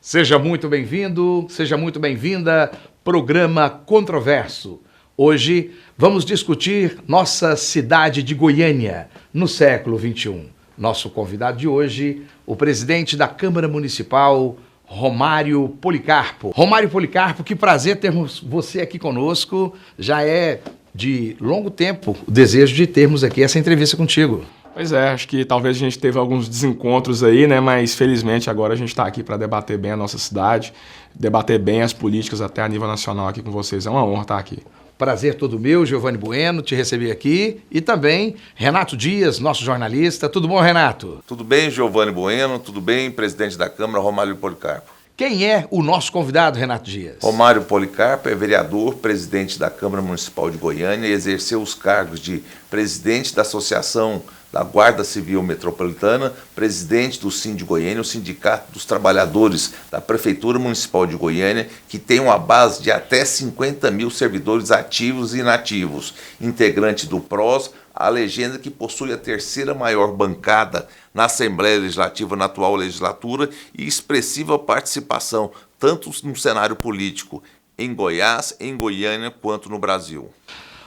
Seja muito bem-vindo, seja muito bem-vinda, programa Controverso. Hoje vamos discutir nossa cidade de Goiânia no século XXI. Nosso convidado de hoje, o presidente da Câmara Municipal, Romário Policarpo. Romário Policarpo, que prazer termos você aqui conosco. Já é de longo tempo o desejo de termos aqui essa entrevista contigo. Pois é, acho que talvez a gente teve alguns desencontros aí, né? Mas felizmente agora a gente está aqui para debater bem a nossa cidade, debater bem as políticas até a nível nacional aqui com vocês. É uma honra estar aqui. Prazer todo meu, Giovanni Bueno, te receber aqui. E também Renato Dias, nosso jornalista. Tudo bom, Renato? Tudo bem, Giovanni Bueno. Tudo bem, presidente da Câmara, Romário Policarpo. Quem é o nosso convidado, Renato Dias? Romário Policarpo é vereador, presidente da Câmara Municipal de Goiânia e exerceu os cargos de presidente da Associação da Guarda Civil Metropolitana, presidente do SIN de Goiânia, o Sindicato dos Trabalhadores da Prefeitura Municipal de Goiânia, que tem uma base de até 50 mil servidores ativos e inativos, integrante do PROS, a legenda que possui a terceira maior bancada na Assembleia Legislativa na atual legislatura e expressiva participação tanto no cenário político em Goiás, em Goiânia, quanto no Brasil.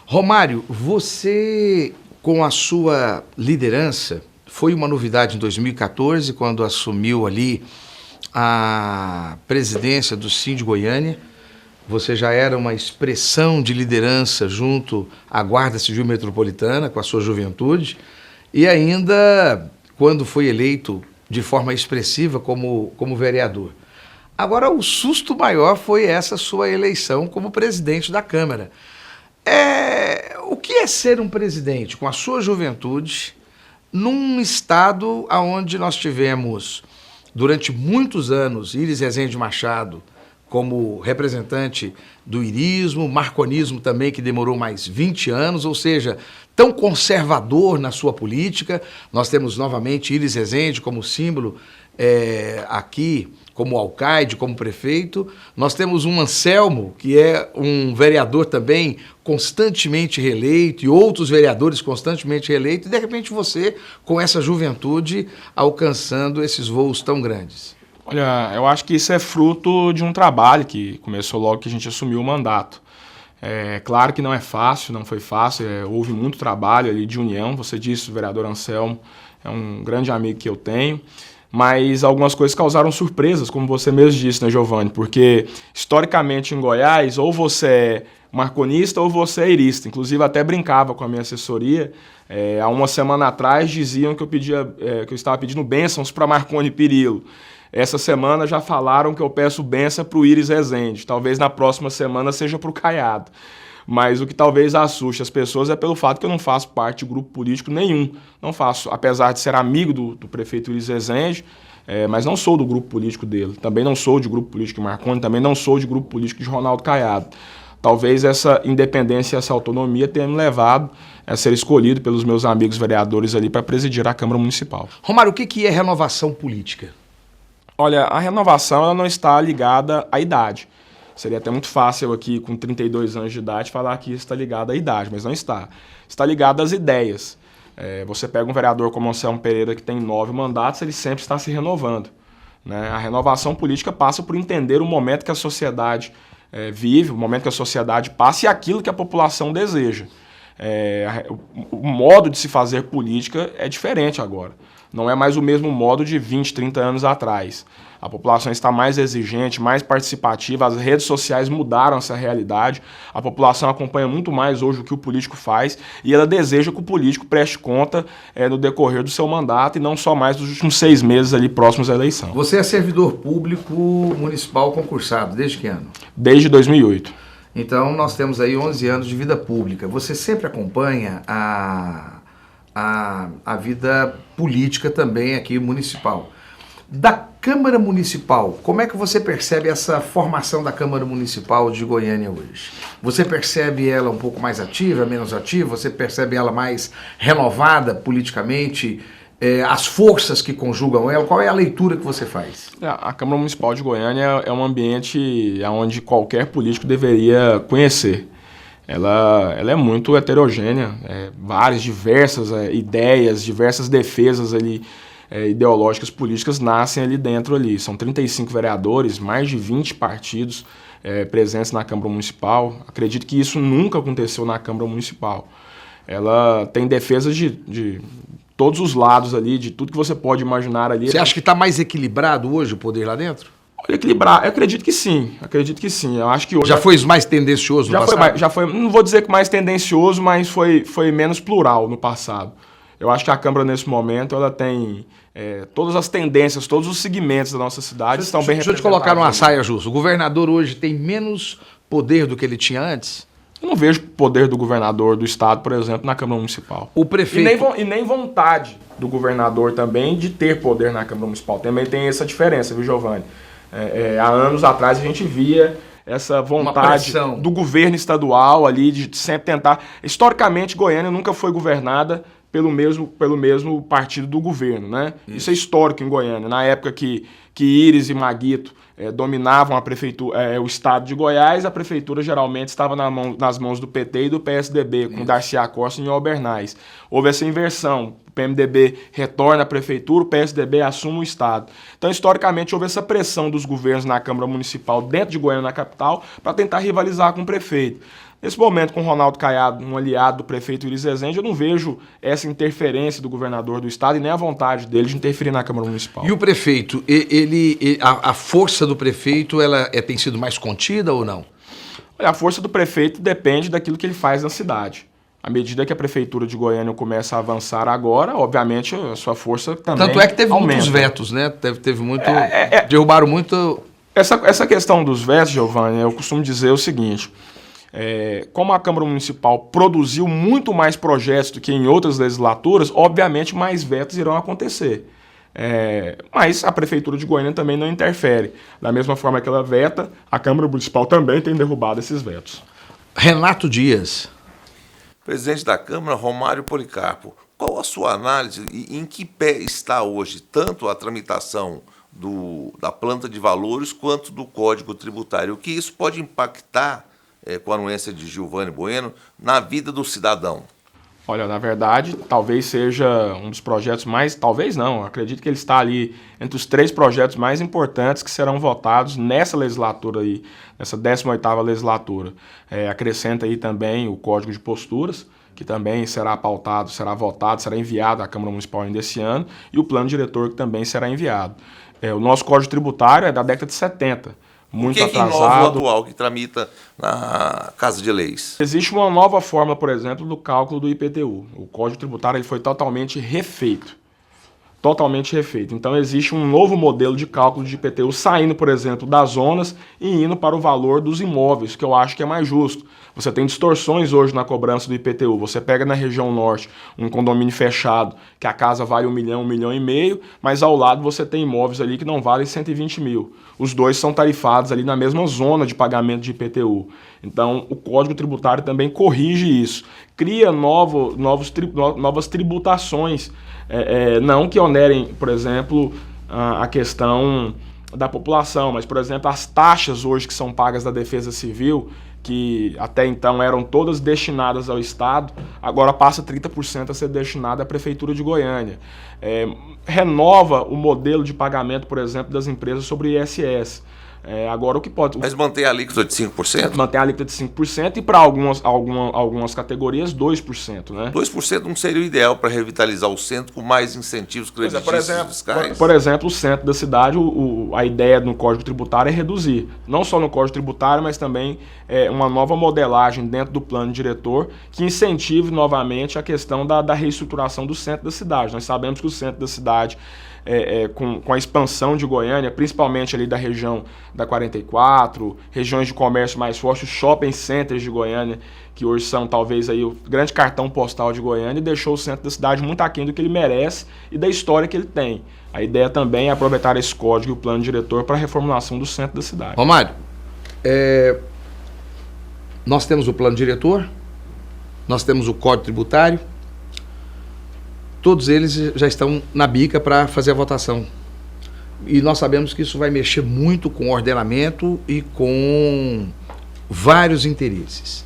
Romário, você, com a sua liderança, foi uma novidade em 2014, quando assumiu ali a presidência do SIN de Goiânia. Você já era uma expressão de liderança junto à Guarda Civil Metropolitana, com a sua juventude, e ainda quando foi eleito de forma expressiva como vereador. Agora, o susto maior foi essa sua eleição como presidente da Câmara. O que é ser um presidente com a sua juventude num estado onde nós tivemos, durante muitos anos, Iris Rezende Machado como representante do irismo, marconismo também, que demorou mais 20 anos, ou seja, tão conservador na sua política. Nós temos novamente Iris Rezende como símbolo aqui, como alcaide, como prefeito. Nós temos um Anselmo, que é um vereador também constantemente reeleito, e outros vereadores constantemente reeleitos, e de repente você, com essa juventude, alcançando esses voos tão grandes. Olha, eu acho que isso é fruto de um trabalho que começou logo que a gente assumiu o mandato. Claro que não é fácil, não foi fácil, houve muito trabalho ali de união. Você disse, o vereador Anselmo é um grande amigo que eu tenho, mas algumas coisas causaram surpresas, como você mesmo disse, né, Giovanni? Porque, historicamente, em Goiás, ou você é marconista ou você é irista. Inclusive, até brincava com a minha assessoria. Há uma semana atrás, diziam que eu estava pedindo bênçãos para Marconi Perillo. Essa semana já falaram que eu peço bênção para o Iris Rezende. Talvez na próxima semana seja para o Caiado. Mas o que talvez assuste as pessoas é pelo fato que eu não faço parte de grupo político nenhum. Não faço, apesar de ser amigo do prefeito Iris Rezende, mas não sou do grupo político dele. Também não sou de grupo político de Marconi, também não sou de grupo político de Ronaldo Caiado. Talvez essa independência e essa autonomia tenha me levado a ser escolhido pelos meus amigos vereadores ali para presidir a Câmara Municipal. Romário, o que é renovação política? Olha, a renovação ela não está ligada à idade. Seria até muito fácil eu aqui, com 32 anos de idade, falar que isso está ligado à idade, mas não está. Está ligado às ideias. Você pega um vereador como o Anselmo Pereira, que tem 9 mandatos, ele sempre está se renovando, né? A renovação política passa por entender o momento que a sociedade vive, o momento que a sociedade passa e aquilo que a população deseja. O modo de se fazer política é diferente agora. Não é mais o mesmo modo de 20, 30 anos atrás. A população está mais exigente, mais participativa, as redes sociais mudaram essa realidade, a população acompanha muito mais hoje o que o político faz e ela deseja que o político preste conta no decorrer do seu mandato e não só mais dos últimos 6 meses ali próximos à eleição. Você é servidor público municipal concursado, desde que ano? Desde 2008. Então nós temos aí 11 anos de vida pública. Você sempre acompanha a vida política também aqui municipal. Da Câmara Municipal, como é que você percebe essa formação da Câmara Municipal de Goiânia hoje? Você percebe ela um pouco mais ativa, menos ativa? Você percebe ela mais renovada politicamente? As forças que conjugam ela? Qual é a leitura que você faz? A Câmara Municipal de Goiânia é um ambiente onde qualquer político deveria conhecer. Ela é muito heterogênea, diversas ideias, diversas defesas ali ideológicas políticas nascem ali dentro ali. São 35 vereadores, mais de 20 partidos presentes na Câmara Municipal. Acredito que isso nunca aconteceu na Câmara Municipal. Ela tem defesas de todos os lados ali, de tudo que você pode imaginar ali. Você acha que está mais equilibrado hoje o poder lá dentro? Olha, equilibrar, eu acredito que sim. Eu acho que hoje já foi mais tendencioso no passado? Já foi, não vou dizer que mais tendencioso, mas foi menos plural no passado. Eu acho que a Câmara, nesse momento, ela tem todas as tendências, todos os segmentos da nossa cidade estão bem representados. Deixa eu te colocar numa saia justa. O governador hoje tem menos poder do que ele tinha antes? Eu não vejo poder do governador do estado, por exemplo, na Câmara Municipal. O prefeito... E nem vontade do governador também de ter poder na Câmara Municipal. Também tem essa diferença, viu, Giovanni? Há anos atrás a gente via essa vontade do governo estadual ali de sempre tentar... Historicamente, Goiânia nunca foi governada pelo mesmo partido do governo, né? Isso é histórico em Goiânia. Na época que Íris e Maguito dominavam a prefeitura, o estado de Goiás, a prefeitura geralmente estava nas mãos do PT e do PSDB, com Darcy Acosta e Albernaz. Houve essa inversão. O PMDB retorna à prefeitura, o PSDB assume o estado. Então, historicamente, houve essa pressão dos governos na Câmara Municipal, dentro de Goiânia, na capital, para tentar rivalizar com o prefeito. Nesse momento, com o Ronaldo Caiado, um aliado do prefeito Iris Rezende, eu não vejo essa interferência do governador do estado e nem a vontade dele de interferir na Câmara Municipal. E o prefeito, a força do prefeito ela tem sido mais contida ou não? Olha, a força do prefeito depende daquilo que ele faz na cidade. À medida que a prefeitura de Goiânia começa a avançar agora, obviamente a sua força também Tanto é que teve aumenta. muitos vetos, né? Teve muito... Derrubaram muito... Essa questão dos vetos, Giovanni, eu costumo dizer o seguinte... como a Câmara Municipal produziu muito mais projetos do que em outras legislaturas, obviamente mais vetos irão acontecer. Mas a Prefeitura de Goiânia também não interfere. Da mesma forma que ela veta, a Câmara Municipal também tem derrubado esses vetos. Renato Dias. Presidente da Câmara, Romário Policarpo, qual a sua análise e em que pé está hoje tanto a tramitação da planta de valores quanto do Código Tributário? O que isso pode impactar com a anuência de Giovanni Bueno, na vida do cidadão? Olha, na verdade, talvez seja um dos projetos mais... Talvez não, acredito que ele está ali entre os 3 projetos mais importantes que serão votados nessa legislatura aí, nessa 18ª legislatura. Acrescenta aí também o Código de Posturas, que também será pautado, será votado, será enviado à Câmara Municipal ainda esse ano, e o Plano Diretor, que também será enviado. O nosso Código Tributário é da década de 70. Muito atrasado. O que é o atual que tramita na Casa de Leis? Existe uma nova forma, por exemplo, do cálculo do IPTU. O Código Tributário ele foi totalmente refeito. Totalmente refeito. Então existe um novo modelo de cálculo de IPTU saindo, por exemplo, das zonas e indo para o valor dos imóveis, que eu acho que é mais justo. Você tem distorções hoje na cobrança do IPTU. Você pega na região norte um condomínio fechado, que a casa vale 1 milhão, 1,5 milhão, mas ao lado você tem imóveis ali que não valem 120 mil. Os dois são tarifados ali na mesma zona de pagamento de IPTU. Então, o Código Tributário também corrige isso. Cria novas tributações, não que onerem, por exemplo, a questão da população, mas, por exemplo, as taxas hoje que são pagas da Defesa Civil, que até então eram todas destinadas ao Estado, agora passa 30% a ser destinado à Prefeitura de Goiânia. Renova o modelo de pagamento, por exemplo, das empresas sobre ISS. Agora o que pode... Mas mantém a alíquota de 5%? Mantém a alíquota de 5% e para algumas categorias 2%. Né? 2% não seria o ideal para revitalizar o centro com mais incentivos creditícios fiscais? Por exemplo, o centro da cidade, a ideia no Código Tributário é reduzir. Não só no Código Tributário, mas também uma nova modelagem dentro do plano diretor que incentive novamente a questão da reestruturação do centro da cidade. Nós sabemos que o centro da cidade... com a expansão de Goiânia, principalmente ali da região da 44, regiões de comércio mais fortes, os shopping centers de Goiânia, que hoje são talvez aí o grande cartão postal de Goiânia, e deixou o centro da cidade muito aquém do que ele merece e da história que ele tem. A ideia também é aproveitar esse código e o plano diretor para a reformulação do centro da cidade. Romário, nós temos o plano diretor, nós temos o Código Tributário, todos eles já estão na bica para fazer a votação. E nós sabemos que isso vai mexer muito com o ordenamento e com vários interesses.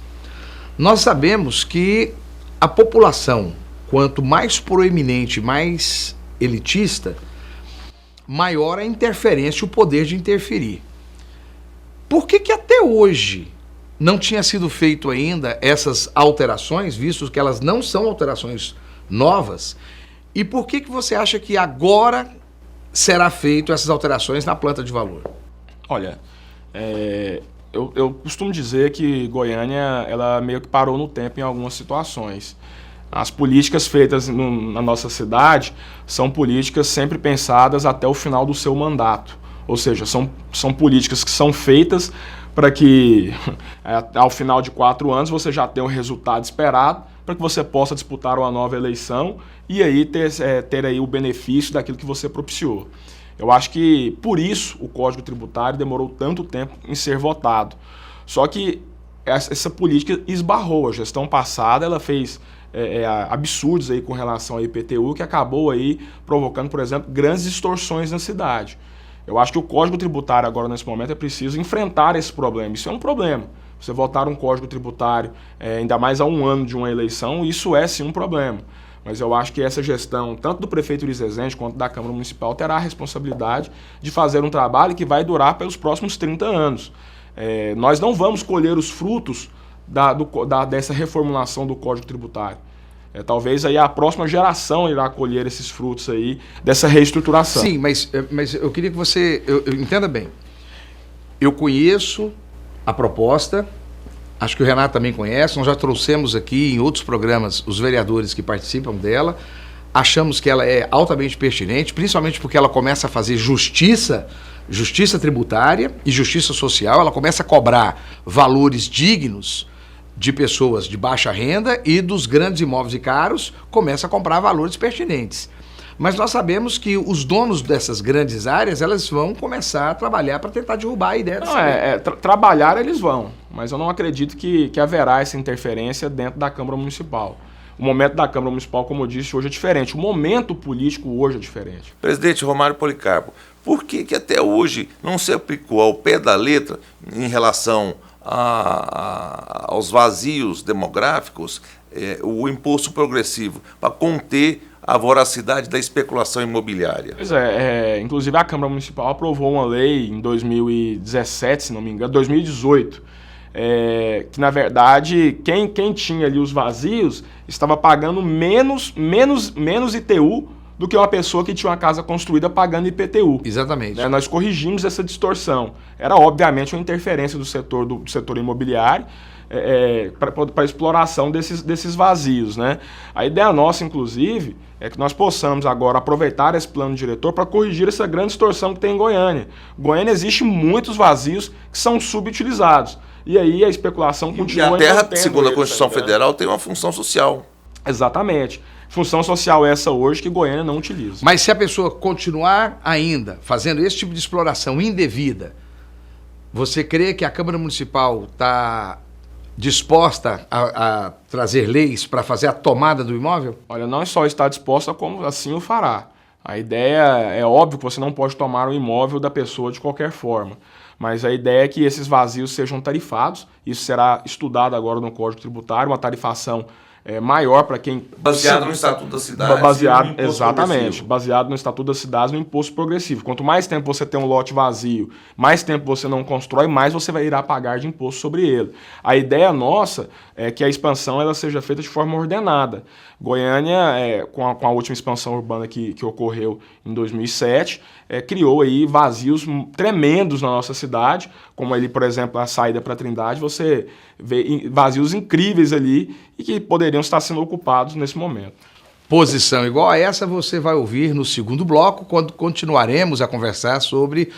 Nós sabemos que a população, quanto mais proeminente, mais elitista, maior a interferência, o poder de interferir. Por que até hoje não tinha sido feito ainda essas alterações, visto que elas não são alterações novas? E por que você acha que agora será feito essas alterações na planta de valor? Olha, eu costumo dizer que Goiânia ela meio que parou no tempo em algumas situações. As políticas feitas na nossa cidade são políticas sempre pensadas até o final do seu mandato. Ou seja, são políticas que são feitas para que ao final de 4 anos você já tenha o resultado esperado, para que você possa disputar uma nova eleição e aí ter aí o benefício daquilo que você propiciou. Eu acho que por isso o Código Tributário demorou tanto tempo em ser votado. Só que essa política esbarrou. A gestão passada ela fez absurdos aí com relação ao IPTU, que acabou aí provocando, por exemplo, grandes distorções na cidade. Eu acho que o Código Tributário agora, nesse momento, é preciso enfrentar esse problema. Isso é um problema. Você votar um Código Tributário, ainda mais a 1 ano de uma eleição, isso é sim um problema. Mas eu acho que essa gestão, tanto do prefeito Luiz Rezende quanto da Câmara Municipal, terá a responsabilidade de fazer um trabalho que vai durar pelos próximos 30 anos. Nós não vamos colher os frutos dessa reformulação do Código Tributário. Talvez aí a próxima geração irá colher esses frutos aí dessa reestruturação. Sim, mas eu queria que você entenda bem. Eu conheço a proposta, acho que o Renato também conhece, nós já trouxemos aqui em outros programas os vereadores que participam dela, achamos que ela é altamente pertinente, principalmente porque ela começa a fazer justiça tributária e justiça social, ela começa a cobrar valores dignos de pessoas de baixa renda e dos grandes imóveis e caros, começa a comprar valores pertinentes. Mas nós sabemos que os donos dessas grandes áreas, elas vão começar a trabalhar para tentar derrubar a ideia dessa trabalhar eles vão, mas eu não acredito que haverá essa interferência dentro da Câmara Municipal. O momento da Câmara Municipal, como eu disse, hoje é diferente. O momento político hoje é diferente. Presidente Romário Policarpo, por que até hoje não se aplicou ao pé da letra em relação aos vazios demográficos o imposto progressivo para conter a voracidade da especulação imobiliária? Pois inclusive a Câmara Municipal aprovou uma lei em 2017, se não me engano, 2018, que na verdade quem tinha ali os vazios estava pagando menos ITU do que uma pessoa que tinha uma casa construída pagando IPTU. Exatamente. Nós corrigimos essa distorção. Era, obviamente, uma interferência do setor imobiliário para a exploração desses vazios. Né? A ideia nossa, inclusive, é que nós possamos agora aproveitar esse plano diretor para corrigir essa grande distorção que tem em Goiânia. Em Goiânia existe muitos vazios que são subutilizados. E aí a especulação continua. E a terra, segundo a Constituição Federal, tem uma função social. Exatamente. Função social essa hoje que Goiânia não utiliza. Mas se a pessoa continuar ainda fazendo esse tipo de exploração indevida, você crê que a Câmara Municipal está disposta a trazer leis para fazer a tomada do imóvel? Olha, não só está disposta, como assim o fará. A ideia é óbvio que você não pode tomar o imóvel da pessoa de qualquer forma. Mas a ideia é que esses vazios sejam tarifados. Isso será estudado agora no Código Tributário, uma tarifação maior para quem... Baseado no Estatuto da Cidade. Exatamente, baseado no Estatuto da Cidade, no imposto progressivo. Quanto mais tempo você tem um lote vazio, mais tempo você não constrói, mais você irá pagar de imposto sobre ele. A ideia nossa é que a expansão ela seja feita de forma ordenada. Goiânia, com a última expansão urbana que ocorreu em 2007, criou aí vazios tremendos na nossa cidade, como ali, por exemplo, a saída para Trindade, você vê vazios incríveis ali e que poderiam estar sendo ocupados nesse momento. Posição igual a essa você vai ouvir no segundo bloco, quando continuaremos a conversar sobre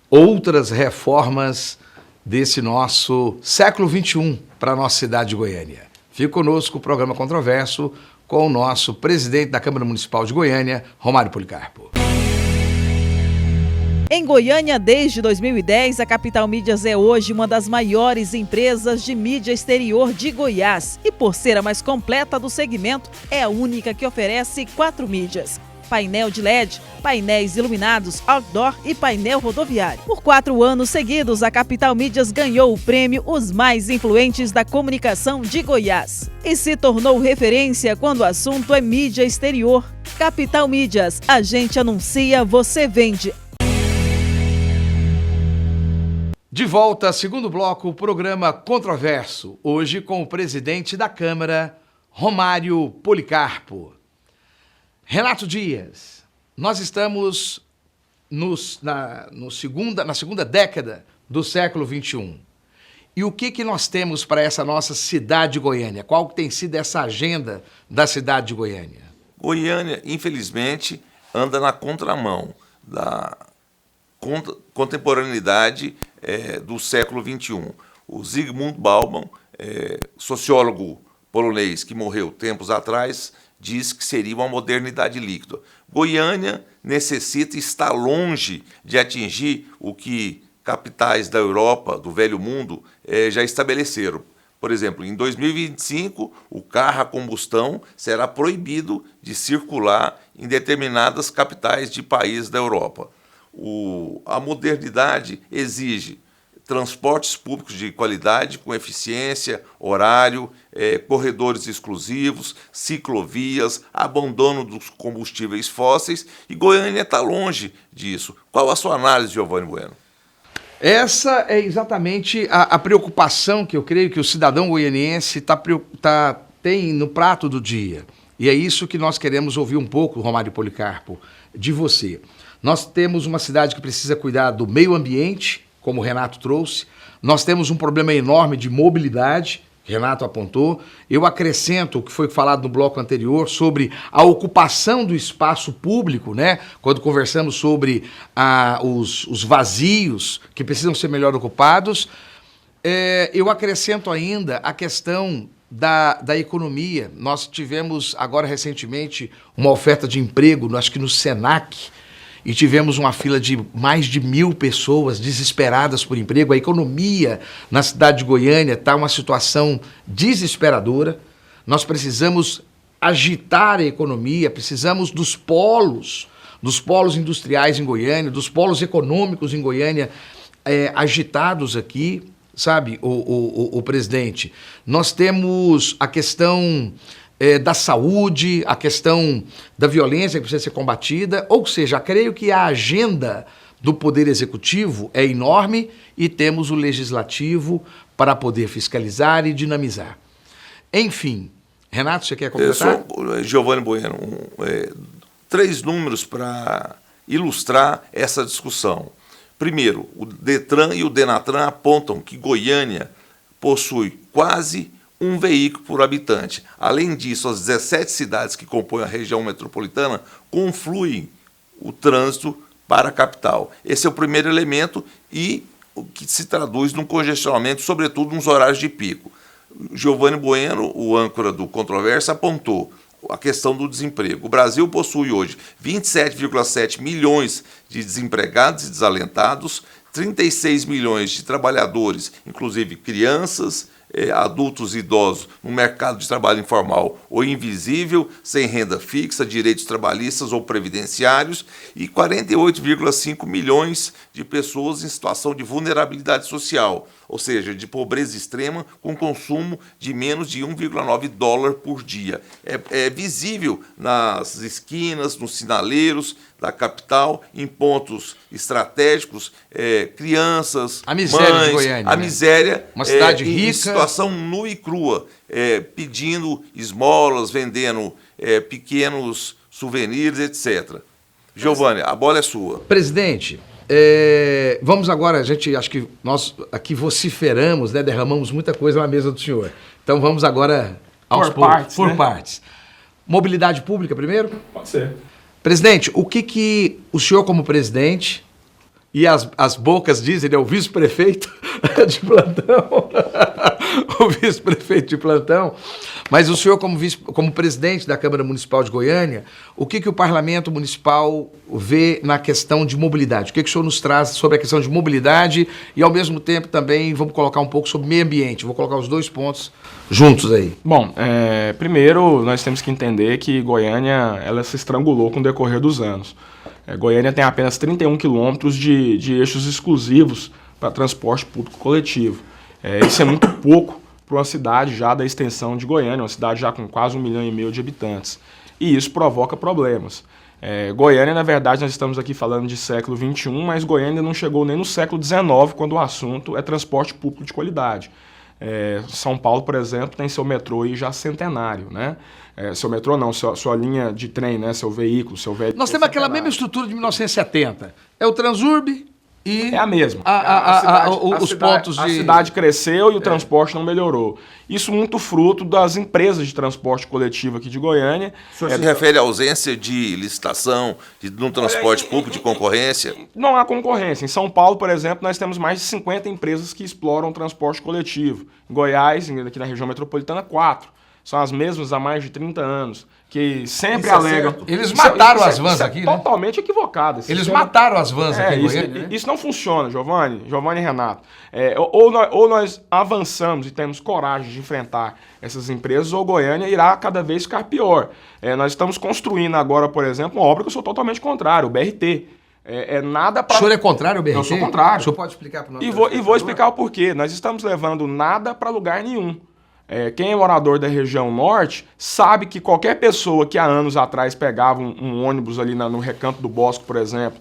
outras reformas desse nosso século XXI para a nossa cidade de Goiânia. Fique conosco, o programa Controverso, com o nosso presidente da Câmara Municipal de Goiânia, Romário Policarpo. Em Goiânia, desde 2010, a Capital Mídias é hoje uma das maiores empresas de mídia exterior de Goiás e, por ser a mais completa do segmento, é a única que oferece 4 mídias: painel de LED, painéis iluminados, outdoor e painel rodoviário. Por 4 anos seguidos, a Capital Mídias ganhou o prêmio Os Mais Influentes da Comunicação de Goiás e se tornou referência quando o assunto é mídia exterior. Capital Mídias, a gente anuncia, você vende. De volta, segundo bloco, o programa Controverso, hoje com o presidente da Câmara, Romário Policarpo. Renato Dias, nós estamos na segunda década do século XXI. E o que nós temos para essa nossa cidade de Goiânia? Qual tem sido essa agenda da cidade de Goiânia? Goiânia, infelizmente, anda na contramão da contemporaneidade do século XXI. O Zygmunt Bauman, sociólogo polonês que morreu tempos atrás, diz que seria uma modernidade líquida. Goiânia necessita estar longe de atingir o que capitais da Europa, do velho mundo, já estabeleceram. Por exemplo, em 2025, o carro a combustão será proibido de circular em determinadas capitais de países da Europa. A modernidade exige transportes públicos de qualidade, com eficiência, horário, corredores exclusivos, ciclovias, abandono dos combustíveis fósseis, e Goiânia está longe disso. Qual a sua análise, Giovanni Bueno? Essa é exatamente a preocupação que eu creio que o cidadão goianiense tem no prato do dia. E é isso que nós queremos ouvir um pouco, Romário Policarpo, de você. Nós temos uma cidade que precisa cuidar do meio ambiente, como o Renato trouxe. Nós temos um problema enorme de mobilidade, que o Renato apontou. Eu acrescento o que foi falado no bloco anterior sobre a ocupação do espaço público, né? Quando conversamos sobre os vazios que precisam ser melhor ocupados. Eu acrescento ainda a questão da economia. Nós tivemos agora recentemente uma oferta de emprego, acho que no Senac, e tivemos uma fila de mais de 1.000 pessoas desesperadas por emprego. A economia na cidade de Goiânia está uma situação desesperadora. Nós precisamos agitar a economia, precisamos dos polos industriais em Goiânia, dos polos econômicos em Goiânia agitados aqui, sabe, o presidente. Nós temos a questão da saúde, a questão da violência que precisa ser combatida, ou seja, creio que a agenda do Poder Executivo é enorme e temos o Legislativo para poder fiscalizar e dinamizar. Enfim, Renato, você quer completar? Giovanni Bueno, 3 números para ilustrar essa discussão. Primeiro, o Detran e o Denatran apontam que Goiânia possui quase um veículo por habitante. Além disso, as 17 cidades que compõem a região metropolitana confluem o trânsito para a capital. Esse é o primeiro elemento e o que se traduz num congestionamento, sobretudo nos horários de pico. Giovanni Bueno, o âncora do Controverso, apontou a questão do desemprego. O Brasil possui hoje 27,7 milhões de desempregados e desalentados, 36 milhões de trabalhadores, inclusive crianças, adultos e idosos no mercado de trabalho informal ou invisível, sem renda fixa, direitos trabalhistas ou previdenciários, e 48,5 milhões de pessoas em situação de vulnerabilidade social, ou seja, de pobreza extrema, com consumo de menos de $1,9 por dia. É visível nas esquinas, nos sinaleiros da capital, em pontos estratégicos, crianças, a miséria mães, de Goiânia, a miséria, uma cidade em rica, situação nua e crua, pedindo esmolas, vendendo pequenos souvenirs, etc. Giovanni, a bola é sua. Presidente, vamos agora, acho que nós aqui vociferamos, né, derramamos muita coisa na mesa do senhor. Então vamos agora aos poucos, por partes. Mobilidade pública primeiro? Pode ser. Presidente, o que o senhor como presidente, e as bocas dizem, ele é o vice-prefeito de plantão, o vice-prefeito de plantão, mas o senhor como presidente da Câmara Municipal de Goiânia, o que o Parlamento Municipal vê na questão de mobilidade? O que o senhor nos traz sobre a questão de mobilidade e, ao mesmo tempo, também vamos colocar um pouco sobre meio ambiente? Vou colocar os 2 pontos juntos aí. Bom, primeiro nós temos que entender que Goiânia ela se estrangulou com o decorrer dos anos. Goiânia tem apenas 31 quilômetros de eixos exclusivos para transporte público coletivo. Isso é muito pouco para uma cidade já da extensão de Goiânia, uma cidade já com quase 1,5 milhão de habitantes. e isso provoca problemas. Goiânia, na verdade, nós estamos aqui falando de século XXI, mas Goiânia não chegou nem no século XIX, quando o assunto é transporte público de qualidade. São Paulo, por exemplo, tem seu metrô aí já centenário, né? Seu metrô não, sua linha de trem, né? Seu veículo, seu veículo. Nós temos aquela mesma estrutura de 1970. É o Transurb e... É a mesma. Os pontos de... A cidade cresceu e o transporte não melhorou. Isso muito fruto das empresas de transporte coletivo aqui de Goiânia. O senhor se refere à ausência de licitação, no transporte público, de concorrência? Não há concorrência. Em São Paulo, por exemplo, nós temos mais de 50 empresas que exploram o transporte coletivo. Em Goiás, aqui na região metropolitana, 4. São as mesmas há mais de 30 anos, que sempre alegam... Eles mataram as vans aqui, né? Totalmente equivocado. Eles mataram as vans aqui em Goiânia, né? Isso não funciona, Giovanni e Renato. Ou nós avançamos e temos coragem de enfrentar essas empresas, ou Goiânia irá cada vez ficar pior. Nós estamos construindo agora, por exemplo, uma obra que eu sou totalmente contrário, o BRT. Nada para... O senhor é contrário ao BRT? Eu sou contrário. O senhor pode explicar para nós? E vou explicar o porquê. Nós estamos levando nada para lugar nenhum. Quem é morador da região norte sabe que qualquer pessoa que há anos atrás pegava um ônibus ali no Recanto do Bosque, por exemplo,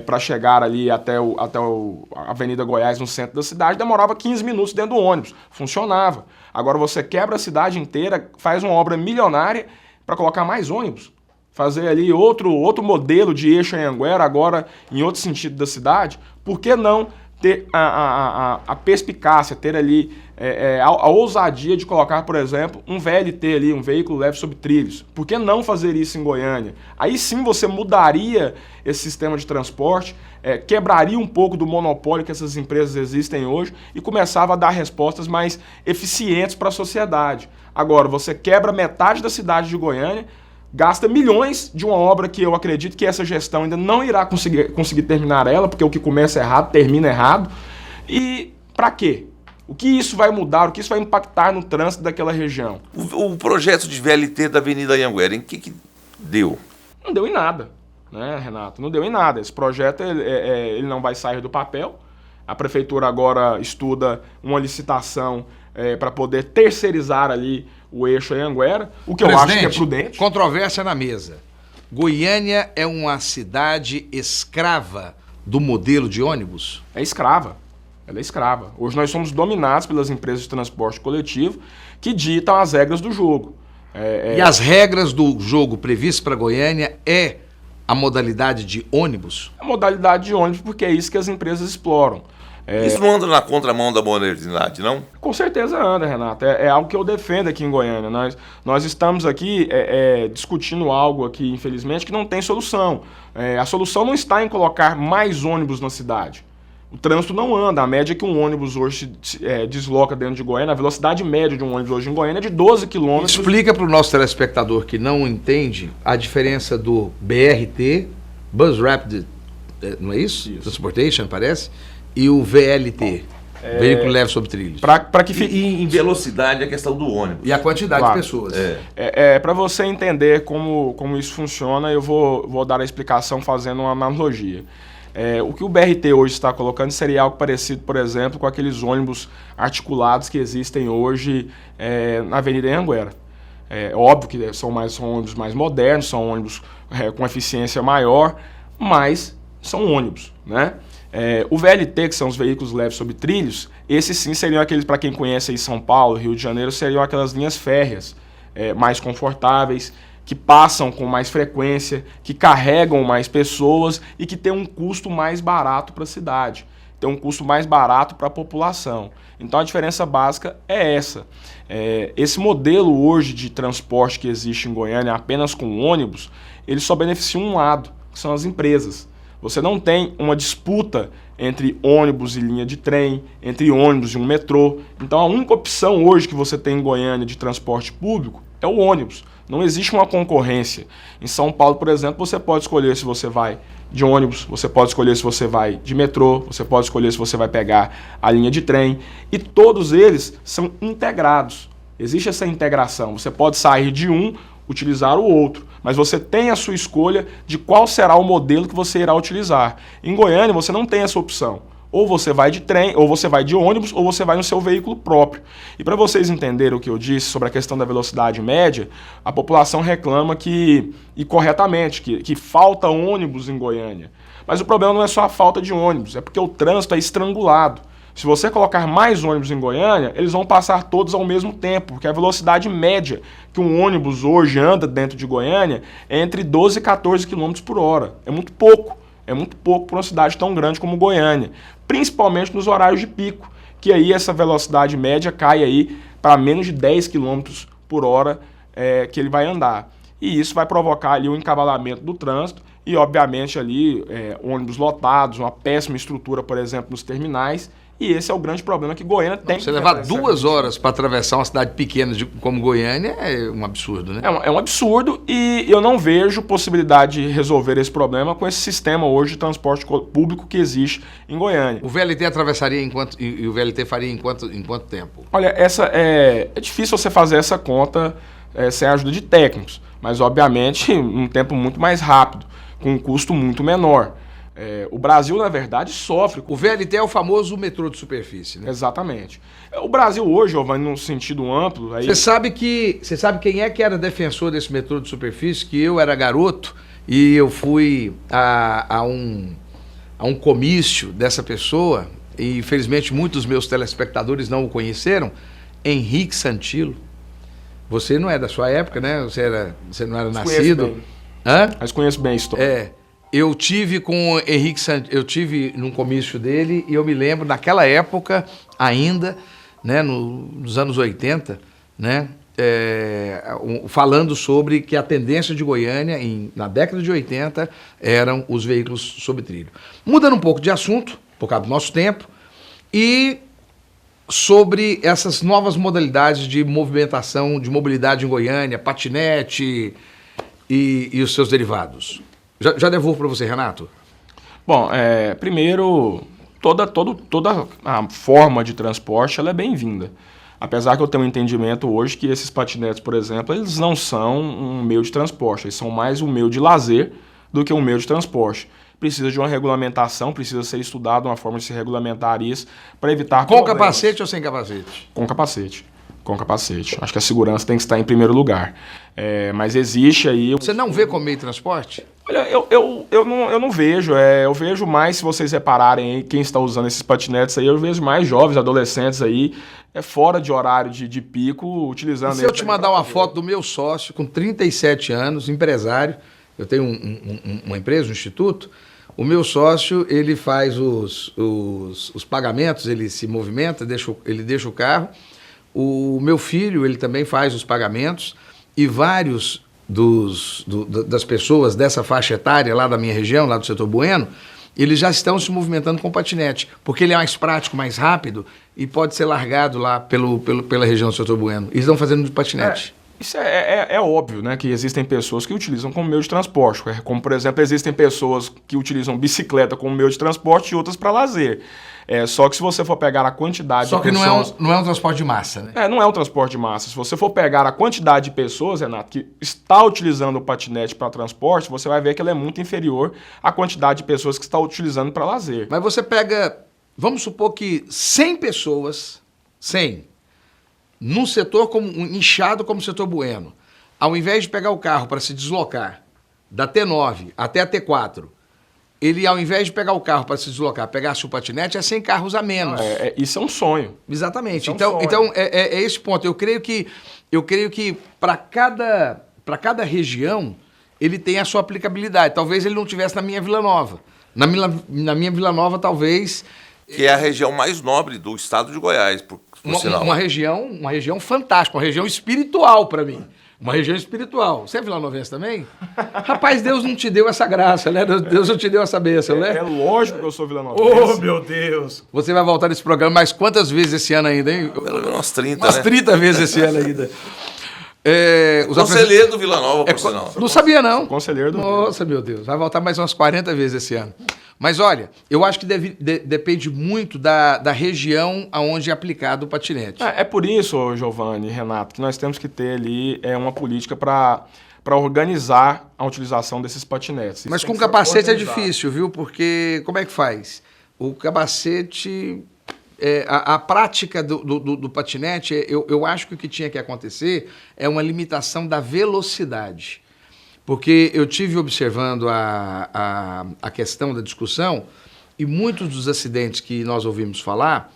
para chegar ali até a Avenida Goiás, no centro da cidade, demorava 15 minutos dentro do ônibus. Funcionava. Agora você quebra a cidade inteira, faz uma obra milionária para colocar mais ônibus. Fazer ali outro modelo de eixo Anhanguera, agora em outro sentido da cidade. Por que não ter a perspicácia, ter ali a ousadia de colocar, por exemplo, um VLT ali, um veículo leve sobre trilhos? Por que não fazer isso em Goiânia? Aí sim você mudaria esse sistema de transporte, quebraria um pouco do monopólio que essas empresas existem hoje e começava a dar respostas mais eficientes para a sociedade. Agora, você quebra metade da cidade de Goiânia, gasta milhões de uma obra que eu acredito que essa gestão ainda não irá conseguir terminar ela, porque o que começa errado, termina errado. E para quê? O que isso vai mudar, o que isso vai impactar no trânsito daquela região? O projeto de VLT da Avenida Anhanguera, em que deu? Não deu em nada, né, Renato? Não deu em nada. Esse projeto ele não vai sair do papel. A prefeitura agora estuda uma licitação para poder terceirizar ali o eixo Anhanguera, o que eu acho que é prudente. Controvérsia na mesa. Goiânia é uma cidade escrava do modelo de ônibus? É escrava. Ela é escrava. Hoje nós somos dominados pelas empresas de transporte coletivo que ditam as regras do jogo. E as regras do jogo previstas para Goiânia é a modalidade de ônibus? A modalidade de ônibus, porque é isso que as empresas exploram. Isso não anda na contramão da modernidade, não? Com certeza anda, Renato. É algo que eu defendo aqui em Goiânia. Nós estamos aqui discutindo algo aqui, infelizmente, que não tem solução. A solução não está em colocar mais ônibus na cidade. O trânsito não anda. A média que um ônibus hoje se desloca dentro de Goiânia, a velocidade média de um ônibus hoje em Goiânia é de 12 km. Explica para o nosso telespectador que não entende a diferença do BRT, Bus Rapid, não é isso? Transportation, parece? E o VLT, veículo leve sobre trilhos. Para que fique... E em velocidade a questão do ônibus. E a quantidade de pessoas. Para você entender como isso funciona, eu vou dar a explicação fazendo uma analogia. O que o BRT hoje está colocando seria algo parecido, por exemplo, com aqueles ônibus articulados que existem hoje na Avenida Anhanguera. Óbvio que são ônibus mais modernos, são ônibus com eficiência maior, mas são ônibus, né? O VLT, que são os veículos leves sobre trilhos, esses sim seriam aqueles, para quem conhece aí São Paulo, Rio de Janeiro, seriam aquelas linhas férreas mais confortáveis, que passam com mais frequência, que carregam mais pessoas e que tem um custo mais barato para a cidade, tem um custo mais barato para a população. Então a diferença básica é essa. Esse modelo hoje de transporte que existe em Goiânia apenas com ônibus, ele só beneficia um lado, que são as empresas. Você não tem uma disputa entre ônibus e linha de trem, entre ônibus e um metrô. Então a única opção hoje que você tem em Goiânia de transporte público é o ônibus. Não existe uma concorrência. Em São Paulo, por exemplo, você pode escolher se você vai de ônibus, você pode escolher se você vai de metrô, você pode escolher se você vai pegar a linha de trem. E todos eles são integrados. Existe essa integração. Você pode sair de um, utilizar o outro, mas você tem a sua escolha de qual será o modelo que você irá utilizar. Em Goiânia você não tem essa opção. Ou você vai de trem, ou você vai de ônibus, ou você vai no seu veículo próprio. E para vocês entenderem o que eu disse sobre a questão da velocidade média, a população reclama e corretamente, que falta ônibus em Goiânia. Mas o problema não é só a falta de ônibus, é porque o trânsito é estrangulado. Se você colocar mais ônibus em Goiânia, eles vão passar todos ao mesmo tempo, porque a velocidade média que um ônibus hoje anda dentro de Goiânia é entre 12 e 14 km por hora. É muito pouco. É muito pouco para uma cidade tão grande como Goiânia, principalmente nos horários de pico, que aí essa velocidade média cai aí para menos de 10 km por hora que ele vai andar. E isso vai provocar ali um encavalamento do trânsito e, obviamente, ali ônibus lotados, uma péssima estrutura, por exemplo, nos terminais. E esse é o grande problema que Goiânia tem. Você levar 2 horas para atravessar uma cidade pequena como Goiânia é um absurdo, né? É um absurdo e eu não vejo possibilidade de resolver esse problema com esse sistema hoje de transporte público que existe em Goiânia. O VLT atravessaria e o VLT faria em quanto tempo? Olha, é difícil você fazer essa conta sem a ajuda de técnicos, mas obviamente um tempo muito mais rápido, com um custo muito menor. O Brasil, na verdade, sofre. O VLT é o famoso metrô de superfície, né? Exatamente. O Brasil hoje, Giovanni, num sentido amplo... Você sabe quem é que era defensor desse metrô de superfície? Que eu era garoto e eu fui a um comício dessa pessoa, e infelizmente muitos dos meus telespectadores não o conheceram, Henrique Santilo. Você não é da sua época, né? Você não era nascido. Mas conheço bem a história. Eu tive com o Henrique eu tive num comício dele e eu me lembro, naquela época ainda, né, nos anos 80, né, falando sobre que a tendência de Goiânia, na década de 80, eram os veículos sobre trilho. Mudando um pouco de assunto, por causa do nosso tempo, e sobre essas novas modalidades de movimentação, de mobilidade em Goiânia, patinete e os seus derivados. Já devolvo para você, Renato? Bom, primeiro, toda a forma de transporte ela é bem-vinda. Apesar que eu tenho um entendimento hoje que esses patinetes, por exemplo, eles não são um meio de transporte, eles são mais um meio de lazer do que um meio de transporte. Precisa de uma regulamentação, precisa ser estudado uma forma de se regulamentar isso para evitar problemas. Com capacete ou sem capacete? Com capacete. Com capacete. Acho que a segurança tem que estar em primeiro lugar. Mas existe aí... Você não vê como meio de transporte? Olha, eu não vejo. Eu vejo mais, se vocês repararem aí, quem está usando esses patinetes aí, eu vejo mais jovens, adolescentes aí, fora de horário de pico, utilizando... Se eu te mandar uma foto do meu sócio, com 37 anos, empresário, eu tenho uma empresa, um instituto, o meu sócio, ele faz os pagamentos, ele se movimenta, ele deixa o carro. O meu filho, ele também faz os pagamentos e vários das pessoas dessa faixa etária lá da minha região, lá do setor Bueno, eles já estão se movimentando com patinete, porque ele é mais prático, mais rápido e pode ser largado lá pela região do setor Bueno. Eles estão fazendo de patinete. Isso é óbvio, né, que existem pessoas que utilizam como meio de transporte, como, por exemplo, existem pessoas que utilizam bicicleta como meio de transporte e outras para lazer. Só que se você for pegar a quantidade de pessoas... Só que não é um transporte de massa, né? Não é um transporte de massa. Se você for pegar a quantidade de pessoas, Renato, que está utilizando o patinete para transporte, você vai ver que ela é muito inferior à quantidade de pessoas que está utilizando para lazer. Mas você pega, vamos supor que 100 pessoas, 100, num setor inchado como o setor Bueno, ao invés de pegar o carro para se deslocar da T9 até a T4, ele, ao invés de pegar o carro para se deslocar, pegasse o patinete, é 100 carros a menos. Isso é um sonho. Exatamente. Então é esse ponto. Eu creio que para cada região, ele tem a sua aplicabilidade. Talvez ele não tivesse na minha Vila Nova. Na minha Vila Nova, talvez... Que é a região mais nobre do estado de Goiás, por sinal. Uma região fantástica, uma região espiritual para mim. Uma região espiritual. Você é vilanovense também? Rapaz, Deus não te deu essa graça, né? Deus não te deu essa bênção, né? É lógico que eu sou vilanovense. Oh, meu Deus! Você vai voltar nesse programa mais quantas vezes esse ano ainda, hein? Pelo menos umas 30, umas 30 vezes esse ano ainda. Conselheiro do Vila Nova, por sinal. Não sabia, não. Conselheiro do Nossa, meu Deus. Vai voltar mais umas 40 vezes esse ano. Mas olha, eu acho que depende muito da região aonde é aplicado o patinete. É por isso, Giovanni e Renato, que nós temos que ter ali uma política para organizar a utilização desses patinetes. Mas com capacete é difícil, viu? Porque como é que faz? o capacete, a prática do patinete, eu acho que o que tinha que acontecer é uma limitação da velocidade. Porque eu tive observando a questão da discussão e muitos dos acidentes que nós ouvimos falar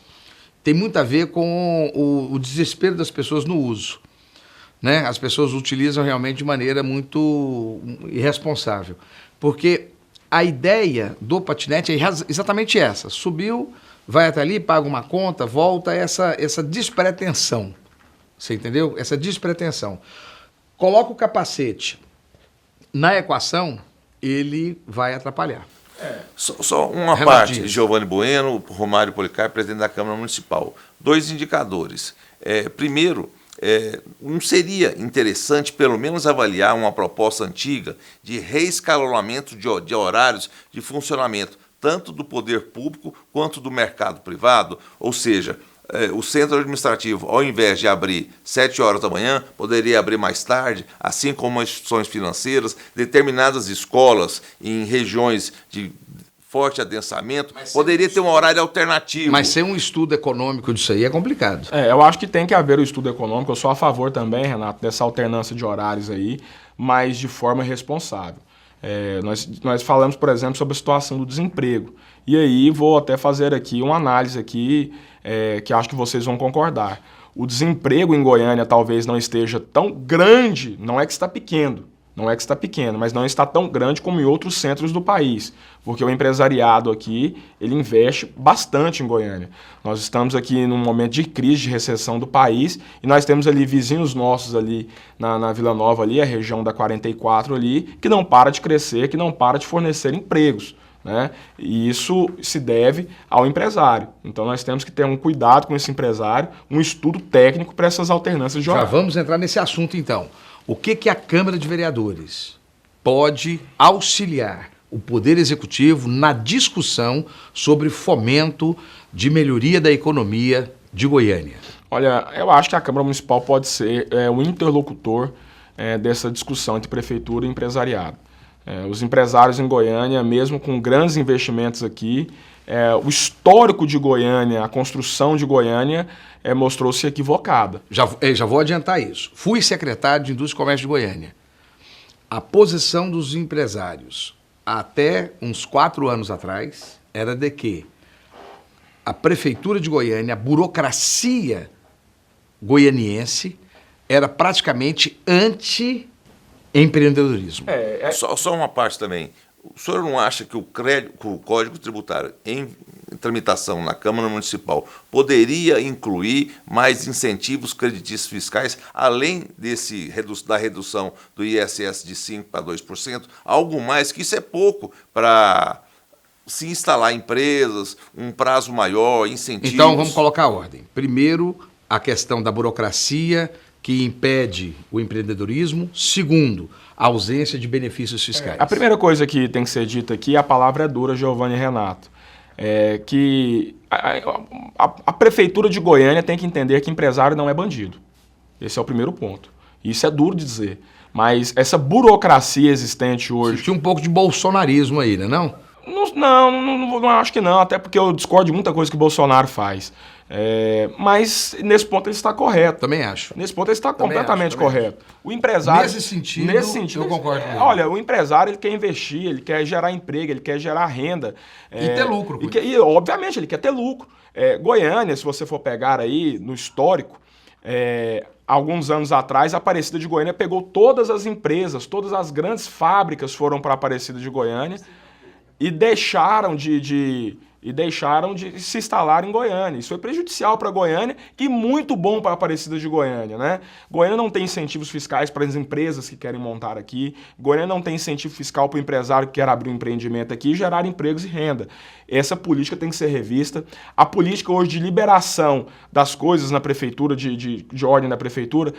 tem muito a ver com o desespero das pessoas no uso. Né? As pessoas utilizam realmente de maneira muito irresponsável. Porque a ideia do patinete é exatamente essa. Subiu, vai até ali, paga uma conta, volta, essa despretensão. Você entendeu? Essa despretensão. Coloca o capacete na equação, ele vai atrapalhar. Só uma Renato parte, Dias. Giovanni Bueno, Romário Policarpo, presidente da Câmara Municipal. 2 indicadores. Primeiro, não seria interessante, pelo menos, avaliar uma proposta antiga de reescalonamento de horários de funcionamento, tanto do poder público quanto do mercado privado? Ou seja, o centro administrativo, ao invés de abrir 7 horas da manhã, poderia abrir mais tarde, assim como as instituições financeiras, determinadas escolas em regiões de forte adensamento, poderia ter um horário alternativo. Mas sem um estudo econômico disso aí é complicado. Eu acho que tem que haver o estudo econômico. Eu sou a favor também, Renato, dessa alternância de horários aí, mas de forma responsável. Nós falamos, por exemplo, sobre a situação do desemprego. E aí vou até fazer aqui uma análise aqui, que acho que vocês vão concordar. O desemprego em Goiânia talvez não esteja tão grande, não é que está pequeno, mas não está tão grande como em outros centros do país, porque o empresariado aqui, ele investe bastante em Goiânia. Nós estamos aqui num momento de crise, de recessão do país, e nós temos ali vizinhos nossos ali na Vila Nova, ali, a região da 44 ali, que não para de crescer, que não para de fornecer empregos. Né? E isso se deve ao empresário. Então nós temos que ter um cuidado com esse empresário, um estudo técnico para essas alternâncias de horário. Já vamos entrar nesse assunto então. O que a Câmara de Vereadores pode auxiliar o Poder Executivo na discussão sobre fomento de melhoria da economia de Goiânia? Olha, eu acho que a Câmara Municipal pode ser o interlocutor dessa discussão entre prefeitura e empresariado. Os empresários em Goiânia, mesmo com grandes investimentos aqui, o histórico de Goiânia, a construção de Goiânia, mostrou-se equivocada. Já vou adiantar isso. Fui secretário de Indústria e Comércio de Goiânia. A posição dos empresários, até uns 4 anos atrás, era de que a Prefeitura de Goiânia, a burocracia goianiense, era praticamente anti-empreendedorismo. Só uma parte também. O senhor não acha que o Código Tributário em tramitação na Câmara Municipal poderia incluir mais incentivos creditícios fiscais, além da redução do ISS de 5% para 2%? Algo mais, que isso é pouco para se instalar empresas, um prazo maior, incentivos. Então vamos colocar a ordem. Primeiro, a questão da burocracia que impede o empreendedorismo. Segundo, a ausência de benefícios fiscais. A primeira coisa que tem que ser dita aqui, a palavra é dura, Giovanni e Renato, que a Prefeitura de Goiânia tem que entender que empresário não é bandido. Esse é o primeiro ponto. Isso é duro de dizer, mas essa burocracia existente hoje... Tinha um pouco de bolsonarismo aí, né, não? Não acho que não, até porque eu discordo de muita coisa que o Bolsonaro faz. Mas nesse ponto ele está correto. Também acho. Nesse ponto ele está completamente correto. O empresário... Nesse sentido, eu concordo com ele. Olha, o empresário ele quer investir, ele quer gerar emprego, ele quer gerar renda. E ter lucro. E, obviamente, ele quer ter lucro. Goiânia, se você for pegar aí no histórico, alguns anos atrás, a Aparecida de Goiânia pegou todas as empresas, todas as grandes fábricas foram para a Aparecida de Goiânia e deixaram de se instalar em Goiânia. Isso foi prejudicial para Goiânia e muito bom para a Aparecida de Goiânia, né? Goiânia não tem incentivos fiscais para as empresas que querem montar aqui. Goiânia não tem incentivo fiscal para o empresário que quer abrir um empreendimento aqui e gerar empregos e renda. Essa política tem que ser revista. A política hoje de liberação das coisas na prefeitura, de ordem da prefeitura,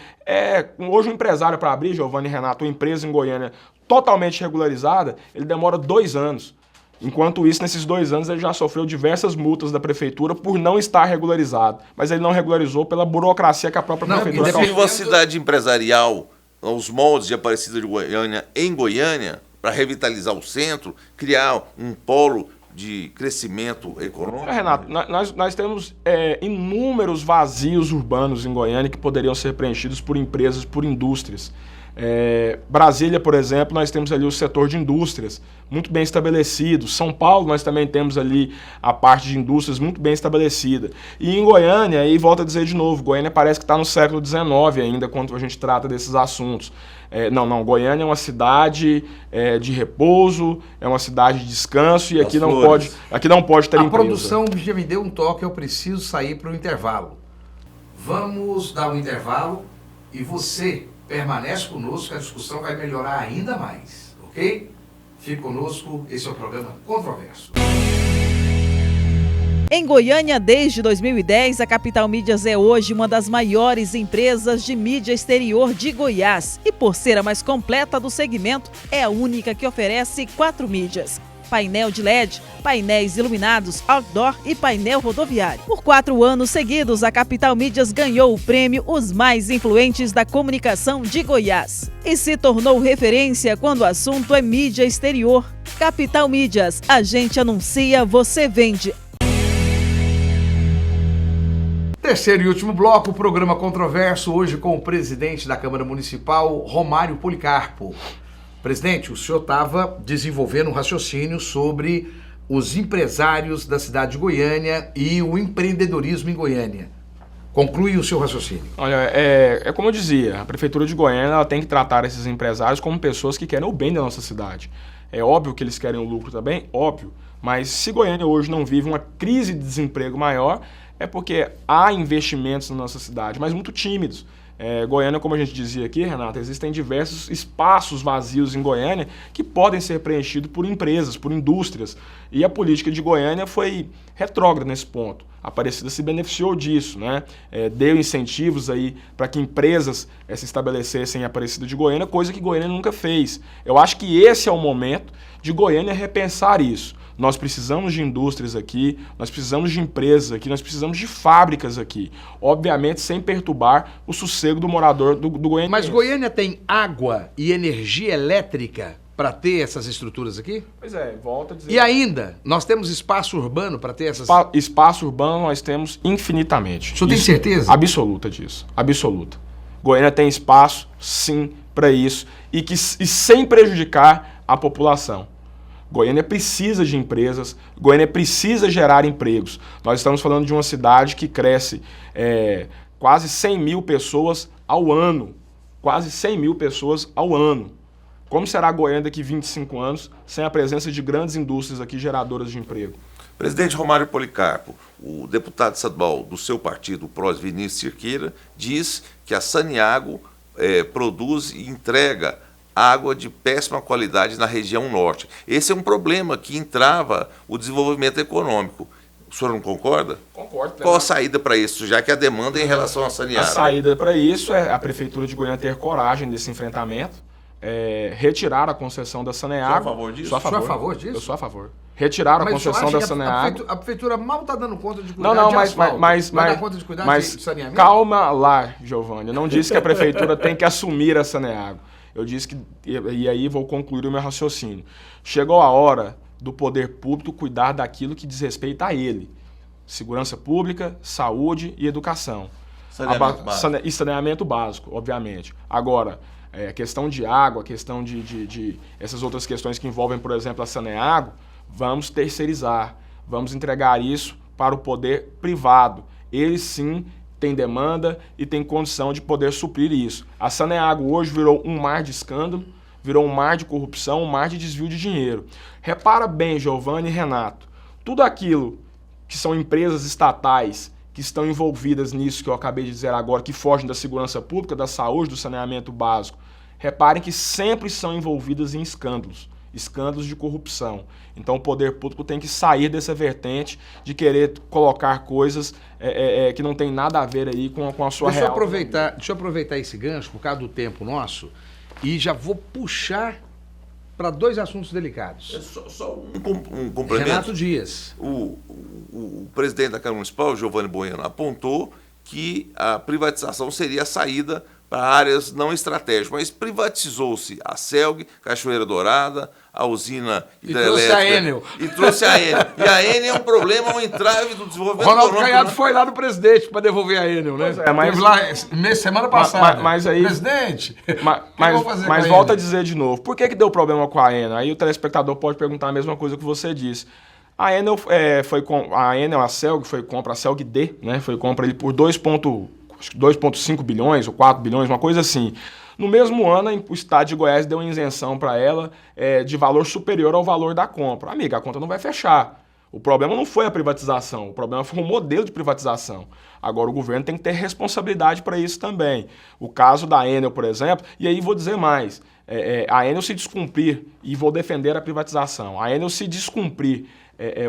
hoje o empresário para abrir, Giovanni e Renato, uma empresa em Goiânia totalmente regularizada, ele demora 2 anos. Enquanto isso, nesses 2 anos, ele já sofreu diversas multas da prefeitura por não estar regularizado. Mas ele não regularizou pela burocracia que a própria prefeitura... Definiu a cidade empresarial, os moldes de Aparecida de Goiânia em Goiânia, para revitalizar o centro, criar um polo de crescimento econômico? Renato, nós temos inúmeros vazios urbanos em Goiânia que poderiam ser preenchidos por empresas, por indústrias. Brasília, por exemplo, nós temos ali o setor de indústrias muito bem estabelecido. São Paulo, nós também temos ali a parte de indústrias muito bem estabelecida. E em Goiânia, aí volto a dizer de novo, Goiânia parece que está no século XIX ainda quando a gente trata desses assuntos. Goiânia é uma cidade de repouso, é uma cidade de descanso e aqui não pode ter empresa. A produção já me deu um toque, eu preciso sair para o intervalo. Vamos dar um intervalo e você permanece conosco, que a discussão vai melhorar ainda mais, ok? Fique conosco, esse é o programa Controverso. Em Goiânia, desde 2010, a Capital Mídias é hoje uma das maiores empresas de mídia exterior de Goiás e, por ser a mais completa do segmento, é a única que oferece 4 mídias: painel de LED, painéis iluminados, outdoor e painel rodoviário. Por 4 anos seguidos, a Capital Mídias ganhou o prêmio Os Mais Influentes da Comunicação de Goiás e se tornou referência quando o assunto é mídia exterior. Capital Mídias, a gente anuncia, você vende. Terceiro e último bloco, o programa Controverso, hoje com o presidente da Câmara Municipal, Romário Policarpo. Presidente, o senhor estava desenvolvendo um raciocínio sobre os empresários da cidade de Goiânia e o empreendedorismo em Goiânia. Conclui o seu raciocínio. Olha, como eu dizia, a Prefeitura de Goiânia ela tem que tratar esses empresários como pessoas que querem o bem da nossa cidade. É óbvio que eles querem o lucro também, óbvio, mas se Goiânia hoje não vive uma crise de desemprego maior, é porque há investimentos na nossa cidade, mas muito tímidos. Goiânia, como a gente dizia aqui, Renato, existem diversos espaços vazios em Goiânia que podem ser preenchidos por empresas, por indústrias. E a política de Goiânia foi retrógrada nesse ponto. A Aparecida se beneficiou disso, né? Deu incentivos aí para que empresas se estabelecessem em Aparecida de Goiânia, coisa que Goiânia nunca fez. Eu acho que esse é o momento de Goiânia repensar isso. Nós precisamos de indústrias aqui, nós precisamos de empresas aqui, nós precisamos de fábricas aqui. Obviamente, sem perturbar o sossego do morador do Goiânia. Mas Goiânia tem água e energia elétrica para ter essas estruturas aqui? Pois volta a dizer. E ainda, nós temos espaço urbano para ter essas... Espaço urbano nós temos infinitamente. O senhor tem certeza? Absoluta disso, absoluta. Goiânia tem espaço, sim, para isso e sem prejudicar a população. Goiânia precisa de empresas, Goiânia precisa gerar empregos. Nós estamos falando de uma cidade que cresce quase 100 mil pessoas ao ano. Quase 100 mil pessoas ao ano. Como será Goiânia daqui 25 anos sem a presença de grandes indústrias aqui geradoras de emprego? Presidente Romário Policarpo, o deputado estadual do seu partido, o PROS, Vinícius Cirqueira, diz que a Saneago produz e entrega água de péssima qualidade na região norte. Esse é um problema que entrava o desenvolvimento econômico. O senhor não concorda? Concordo. Qual a saída para isso, já que a demanda é em relação à Saneago? A saída para isso é a Prefeitura de Goiânia ter coragem desse enfrentamento, retirar a concessão da Saneago. Você é a favor disso? Sou a favor disso? Eu sou a favor. Retirar a concessão da Saneago. A prefeitura mal está dando conta de cuidar de asfalto. Mas dar conta de cuidar de saneamento? Calma lá, Giovanni. Eu não disse que a prefeitura tem que assumir a Saneago. Eu disse que, e aí vou concluir o meu raciocínio. Chegou a hora do poder público cuidar daquilo que diz respeito a ele. Segurança pública, saúde e educação. Saneamento básico, obviamente. Agora, a questão de água, a questão de essas outras questões que envolvem, por exemplo, a Saneago, vamos terceirizar, vamos entregar isso para o poder privado. Ele sim tem demanda e tem condição de poder suprir isso. A Saneago hoje virou um mar de escândalo, virou um mar de corrupção, um mar de desvio de dinheiro. Repara bem, Giovanni e Renato, tudo aquilo que são empresas estatais que estão envolvidas nisso que eu acabei de dizer agora, que fogem da segurança pública, da saúde, do saneamento básico, reparem que sempre são envolvidas em escândalos de corrupção. Então o poder público tem que sair dessa vertente de querer colocar coisas que não tem nada a ver aí com a sua real. Deixa eu aproveitar esse gancho por causa do tempo nosso e já vou puxar para 2 assuntos delicados. Só um complemento. Renato Dias. O presidente da Câmara Municipal, Giovanni Bueno, apontou que a privatização seria a saída para áreas não estratégicas, mas privatizou-se a CELG, Cachoeira Dourada, a usina hidrelétrica. E trouxe a Enel. E trouxe a Enel. E a Enel é um problema, um entrave do desenvolvimento Ronaldo econômico. Caiado foi lá no presidente para devolver a Enel, né? Pois é, mas- Teve lá semana passada. mas aí- Presidente, Mas volta a dizer de novo, por que deu problema com a Enel? Aí o telespectador pode perguntar a mesma coisa que você disse. A Enel, a CELG foi compra, a CELG D, né? Foi compra ele por 2,5 bilhões ou 4 bilhões, uma coisa assim. No mesmo ano, o Estado de Goiás deu uma isenção para ela de valor superior ao valor da compra. Amiga, a conta não vai fechar. O problema não foi a privatização, o problema foi o modelo de privatização. Agora, o governo tem que ter responsabilidade para isso também. O caso da Enel, por exemplo, e aí vou dizer mais, a Enel se descumprir, e vou defender a privatização, a Enel se descumprir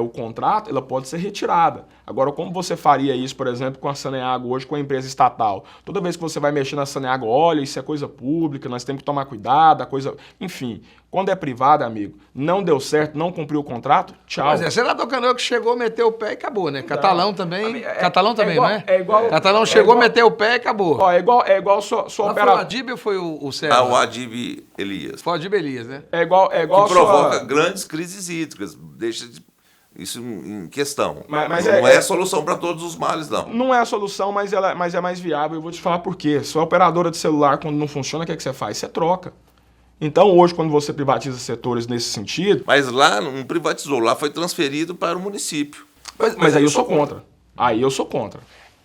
o contrato, ela pode ser retirada. Agora, como você faria isso, por exemplo, com a Saneago hoje, com a empresa estatal? Toda vez que você vai mexer na Saneago, olha, isso é coisa pública, nós temos que tomar cuidado, a coisa... Enfim, quando é privada, amigo, não deu certo, não cumpriu o contrato, tchau. Mas senador Canoa chegou, meteu o pé e acabou, né? Catalão também, Catalão também, igual- não é? é igual- Catalão é chegou, igual- meteu o pé e acabou. Ó, é igual sua Lá foi o operação. Adib ou foi o César? O Adib Elias. Foi o Adib Elias, né? É igual Que provoca sua... grandes crises hídricas, deixa isso em questão. Mas não é a solução para todos os males, não. Não é a solução, mas é mais viável. Eu vou te falar por quê. Sua operadora de celular, quando não funciona, o que é que você faz? Você troca. Então, hoje, quando você privatiza setores nesse sentido... Mas lá não privatizou, lá foi transferido para o município. Mas aí eu sou contra. Aí eu sou contra.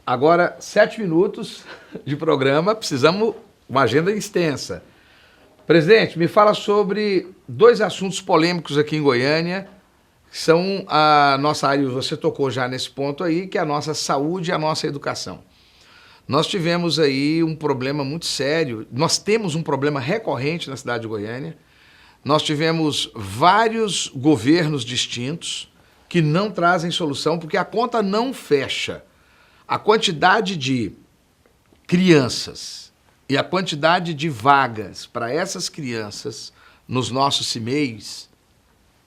Agora, 7 minutos de programa, precisamos uma agenda extensa. Presidente, me fala sobre 2 assuntos polêmicos aqui em Goiânia, que são a nossa área, você tocou já nesse ponto aí, que é a nossa saúde e a nossa educação. Nós tivemos aí um problema muito sério, nós temos um problema recorrente na cidade de Goiânia, nós tivemos vários governos distintos que não trazem solução, porque a conta não fecha. A quantidade de crianças e a quantidade de vagas para essas crianças nos nossos CIMEIs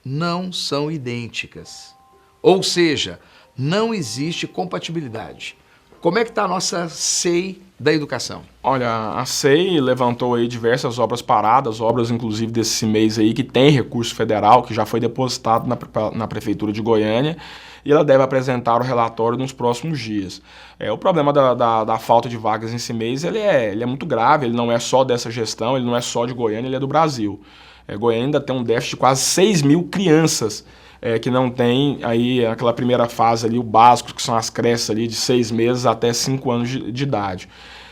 não são idênticas. Ou seja, não existe compatibilidade. Como é que está a nossa SEI da educação? Olha, a SEI levantou aí diversas obras paradas, obras inclusive desse mês aí que tem recurso federal, que já foi depositado na Prefeitura de Goiânia, e ela deve apresentar o relatório nos próximos dias. O problema da falta de vagas nesse mês, ele é muito grave, ele não é só dessa gestão, ele não é só de Goiânia, ele é do Brasil. Goiânia ainda tem um déficit de quase 6 mil crianças que não tem aí aquela primeira fase ali, o básico, que são as creches ali de 6 meses até 5 anos de idade.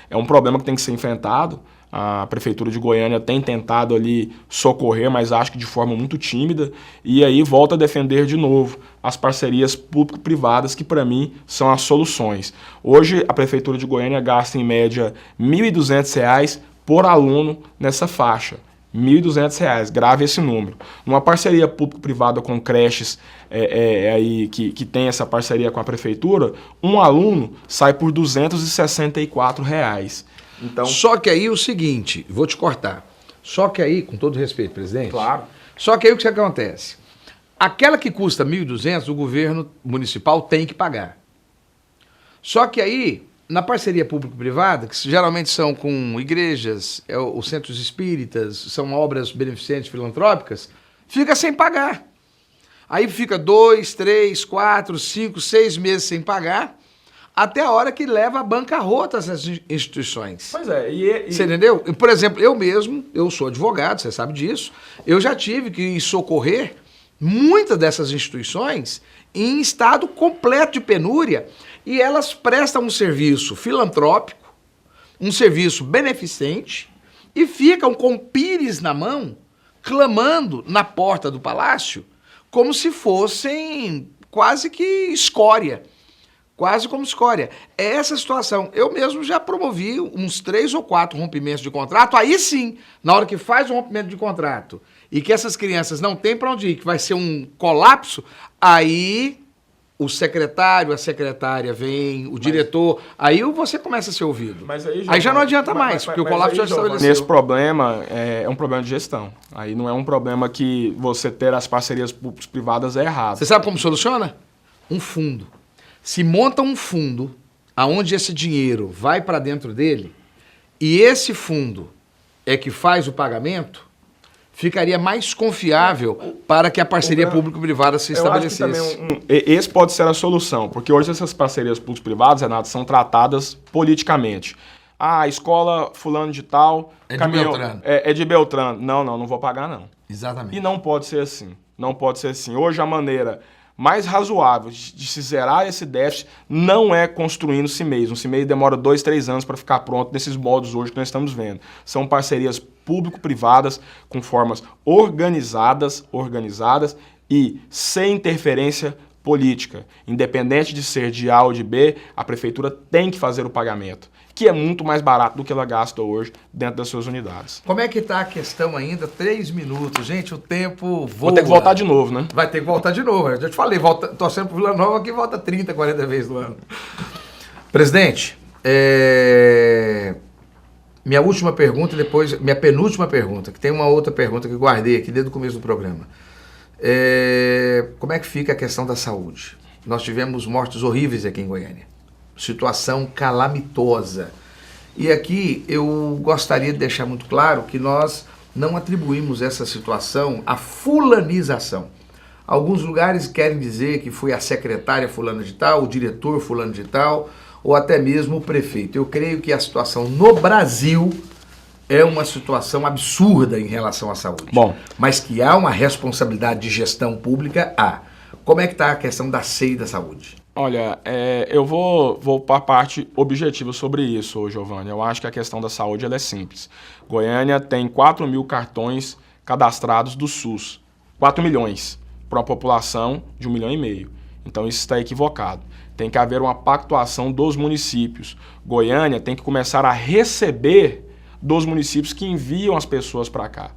É um problema que tem que ser enfrentado. A Prefeitura de Goiânia tem tentado ali socorrer, mas acho que de forma muito tímida. E aí volto a defender de novo as parcerias público-privadas, que para mim são as soluções. Hoje a Prefeitura de Goiânia gasta em média R$ 1.200 por aluno nessa faixa. R$ 1.200, grave esse número. Numa parceria público-privada com creches aí que tem essa parceria com a prefeitura, um aluno sai por R$ 264. Então, Só que aí o seguinte, vou te cortar. Só que aí, com todo respeito, presidente. claro. Só que aí o que acontece? Aquela que custa 1.200, o governo municipal tem que pagar. Só que aí, na parceria público-privada, que geralmente são com igrejas, os centros espíritas, são obras beneficentes filantrópicas, fica sem pagar. Aí fica 2, 3, 4, 5, 6 meses sem pagar, até a hora que leva a bancarrota essas instituições. Pois é, Você entendeu? Por exemplo, eu mesmo, eu sou advogado, você sabe disso, eu já tive que socorrer muitas dessas instituições em estado completo de penúria, e elas prestam um serviço filantrópico, um serviço beneficente, e ficam com o pires na mão, clamando na porta do palácio, como se fossem quase que escória. Quase como escória. É essa situação. Eu mesmo já promovi uns 3 ou 4 rompimentos de contrato. Aí sim, na hora que faz o rompimento de contrato e que essas crianças não têm para onde ir, que vai ser um colapso, aí o secretário, a secretária vem, o diretor, aí você começa a ser ouvido. Mas aí, aí já não adianta mais, porque o colapso já estabeleceu. Nesse problema, é um problema de gestão. Aí não é um problema que você ter as parcerias públicas-privadas é errado. Você sabe como soluciona? Um fundo. Se monta um fundo aonde esse dinheiro vai para dentro dele e esse fundo é que faz o pagamento, ficaria mais confiável para que a parceria público-privada se estabelecesse. Eu acho que também esse pode ser a solução, porque hoje essas parcerias público-privadas, Renato, são tratadas politicamente. A escola fulano de tal... É de Beltrano. É de Beltrano. Não vou pagar, não. Exatamente. E não pode ser assim. Não pode ser assim. Hoje a maneira mais razoável de se zerar esse déficit não é construindo CIMEIs. Um CIMEI demora 2, 3 anos para ficar pronto nesses modos hoje que nós estamos vendo. São parcerias público-privadas com formas organizadas e sem interferência política. Independente de ser de A ou de B, a prefeitura tem que fazer o pagamento, que é muito mais barato do que ela gasta hoje dentro das suas unidades. Como é que está a questão ainda? 3 minutos. Gente, o tempo voa. Vou ter que voltar de novo, né? Vai ter que voltar de novo. Eu já te falei, torcendo pro Vila Nova que volta 30, 40 vezes no ano. Presidente, minha última pergunta e depois minha penúltima pergunta, que tem uma outra pergunta que eu guardei aqui desde o começo do programa. Como é que fica a questão da saúde? Nós tivemos mortes horríveis aqui em Goiânia. Situação calamitosa. E aqui eu gostaria de deixar muito claro que nós não atribuímos essa situação à fulanização. Alguns lugares querem dizer que foi a secretária fulana de tal, o diretor fulano de tal, ou até mesmo o prefeito. Eu creio que a situação no Brasil é uma situação absurda em relação à saúde. Bom, mas que há uma responsabilidade de gestão pública, há. Como é que está a questão da SEI da saúde? Olha, eu vou para a parte objetiva sobre isso, Giovanni. Eu acho que a questão da saúde ela é simples. Goiânia tem 4 mil cartões cadastrados do SUS. 4 milhões para uma população de 1,5 milhão. Então isso está equivocado. Tem que haver uma pactuação dos municípios. Goiânia tem que começar a receber dos municípios que enviam as pessoas para cá.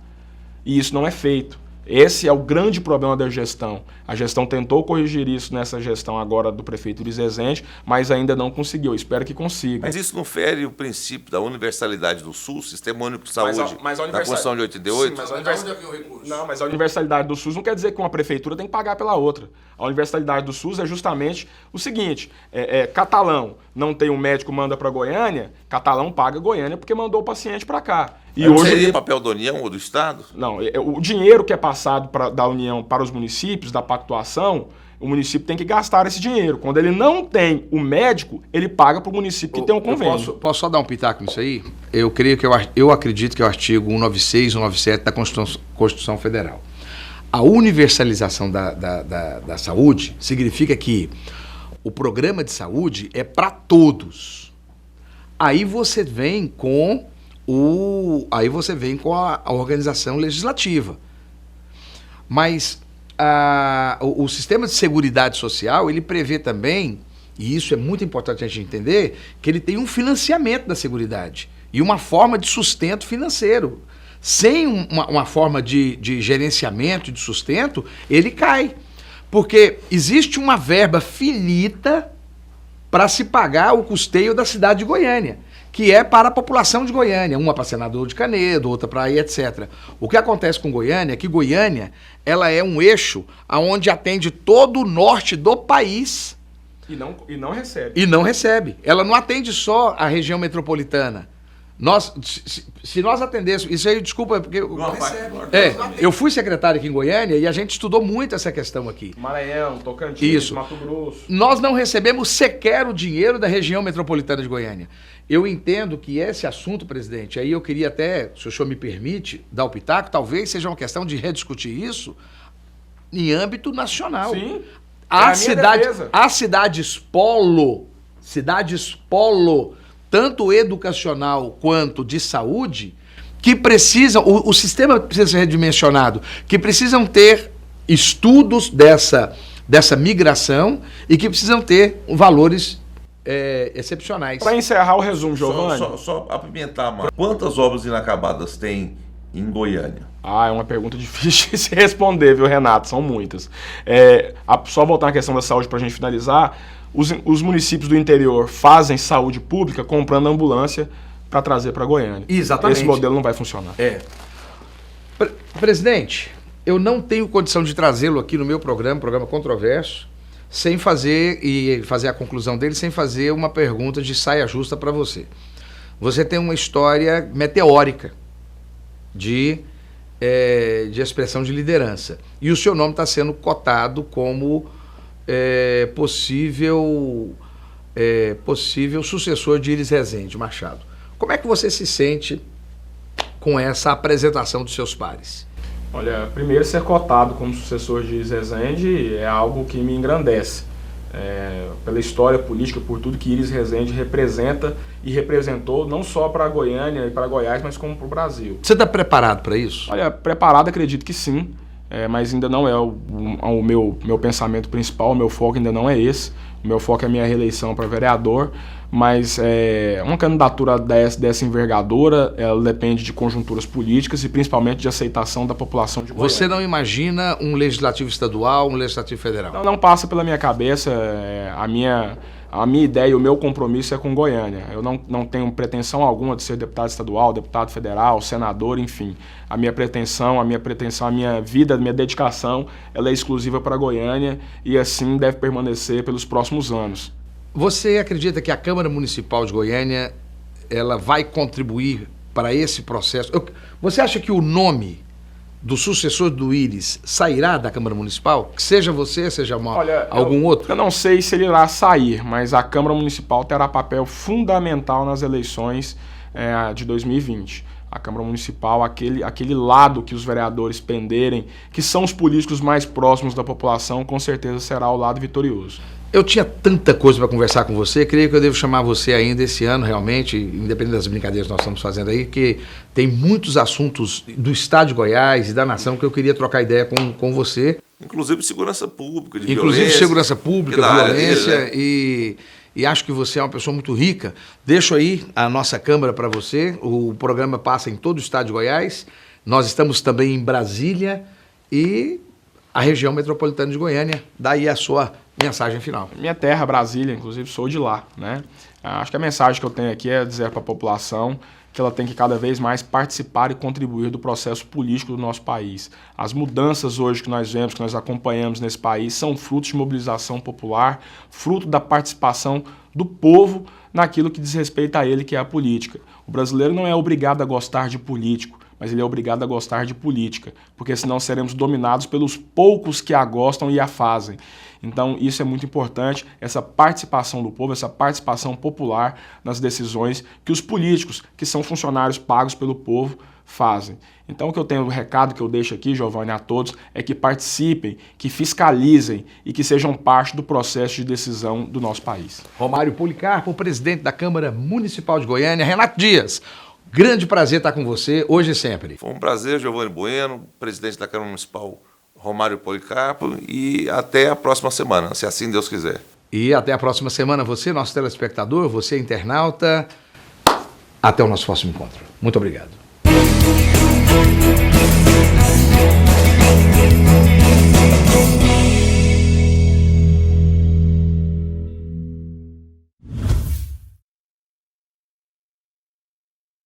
E isso não é feito. Esse é o grande problema da gestão. A gestão tentou corrigir isso nessa gestão agora do prefeito Luiz Rezende, mas ainda não conseguiu. Espero que consiga. Mas isso não fere o princípio da universalidade do SUS, Sistema Único de Saúde, mas da Constituição de 88? Sim, mas a universalidade do SUS não quer dizer que uma prefeitura tem que pagar pela outra. A universalidade do SUS é justamente o seguinte, Catalão não tem um médico, manda para Goiânia, Catalão paga Goiânia porque mandou o paciente para cá. E hoje seria papel da União ou do Estado? Não, o dinheiro que é passado da União para os municípios, da pactuação, o município tem que gastar esse dinheiro. Quando ele não tem o médico, ele paga para o município que tem um convênio. Posso só dar um pitaco nisso aí? Eu acredito que é o artigo 196, 197 da Constituição Federal. A universalização da saúde significa que o programa de saúde é para todos. Aí você vem com a organização legislativa. Mas o sistema de seguridade social, ele prevê também, e isso é muito importante a gente entender, que ele tem um financiamento da seguridade e uma forma de sustento financeiro. Sem uma forma de gerenciamento, de sustento, ele cai. Porque existe uma verba finita para se pagar o custeio da cidade de Goiânia, que é para a população de Goiânia, uma para Senador de Canedo, outra para aí, etc. O que acontece com Goiânia é que Goiânia ela é um eixo onde atende todo o norte do país. E não recebe. E não recebe. Ela não atende só a região metropolitana. Se nós atendêssemos... Isso aí, desculpa, porque... eu fui secretário aqui em Goiânia e a gente estudou muito essa questão aqui. Maranhão, Tocantins, Mato Grosso. Nós não recebemos sequer o dinheiro da região metropolitana de Goiânia. Eu entendo que esse assunto, presidente, aí eu queria até, se o senhor me permite, dar o pitaco, talvez seja uma questão de rediscutir isso em âmbito nacional. Sim, As cidades polo, tanto educacional quanto de saúde, que precisam, o sistema precisa ser redimensionado, que precisam ter estudos dessa migração e que precisam ter valores excepcionais. Para encerrar o resumo, Giovanni... Só apimentar, Marcos. Quantas obras inacabadas tem em Goiânia? É uma pergunta difícil de se responder, viu, Renato? Só voltar na questão da saúde para a gente finalizar, os municípios do interior fazem saúde pública comprando ambulância para trazer para Goiânia. Exatamente. Esse modelo não vai funcionar. Presidente, eu não tenho condição de trazê-lo aqui no meu programa controverso, sem fazer a conclusão dele, sem fazer uma pergunta de saia justa para você. você tem uma história meteórica de expressão de liderança. E o seu nome está sendo cotado como possível sucessor de Iris Rezende Machado. Como é que você se sente com essa apresentação dos seus pares? Olha, primeiro, ser cotado como sucessor de Iris Rezende é algo que me engrandece. Pela história política, por tudo que Iris Rezende representa e representou, não só para Goiânia e para Goiás, mas como para o Brasil. Você está preparado para isso? Olha, preparado acredito que sim, mas ainda não é o meu pensamento principal, o meu foco ainda não é esse. O meu foco é a minha reeleição para vereador, mas uma candidatura dessa envergadura, ela depende de conjunturas políticas e principalmente de aceitação da população de Goiânia. Você não imagina um legislativo estadual, um legislativo federal? Não passa pela minha cabeça. A minha ideia e o meu compromisso é com Goiânia. Eu não tenho pretensão alguma de ser deputado estadual, deputado federal, senador, enfim. A minha pretensão, a minha vida, a minha dedicação, ela é exclusiva para Goiânia e assim deve permanecer pelos próximos anos. Você acredita que a Câmara Municipal de Goiânia ela vai contribuir para esse processo? Você acha que o nome do sucessor do Iris sairá da Câmara Municipal? Que seja você, seja algum outro? Eu não sei se ele irá sair, mas a Câmara Municipal terá papel fundamental nas eleições de 2020. A Câmara Municipal, aquele lado que os vereadores penderem, que são os políticos mais próximos da população, com certeza será o lado vitorioso. Eu tinha tanta coisa para conversar com você, creio que eu devo chamar você ainda esse ano, realmente, independente das brincadeiras que nós estamos fazendo aí, que tem muitos assuntos do estado de Goiás e da nação que eu queria trocar ideia com você. Inclusive segurança pública, de Inclusive violência. Segurança pública, violência, dele, né? E acho que você é uma pessoa muito rica. Deixo aí a nossa Câmara para você, o programa passa em todo o estado de Goiás, nós estamos também em Brasília e a região metropolitana de Goiânia. Daí a sua mensagem final. Minha terra, Brasília, inclusive, sou de lá, né? Acho que a mensagem que eu tenho aqui é dizer para a população que ela tem que cada vez mais participar e contribuir do processo político do nosso país. As mudanças hoje que nós vemos, que nós acompanhamos nesse país, são frutos de mobilização popular, fruto da participação do povo naquilo que diz respeito a ele, que é a política. O brasileiro não é obrigado a gostar de político, mas ele é obrigado a gostar de política, porque senão seremos dominados pelos poucos que a gostam e a fazem. Então isso é muito importante, essa participação do povo, essa participação popular nas decisões que os políticos, que são funcionários pagos pelo povo, fazem. Então o recado que eu deixo aqui, Giovanni, a todos, é que participem, que fiscalizem e que sejam parte do processo de decisão do nosso país. Romário Policarpo, presidente da Câmara Municipal de Goiânia. Renato Dias, grande prazer estar com você, hoje e sempre. Foi um prazer, Giovanni Bueno, presidente da Câmara Municipal Romário Policarpo, e até a próxima semana, se assim Deus quiser. E até a próxima semana, você, nosso telespectador, você, internauta. Até o nosso próximo encontro. Muito obrigado.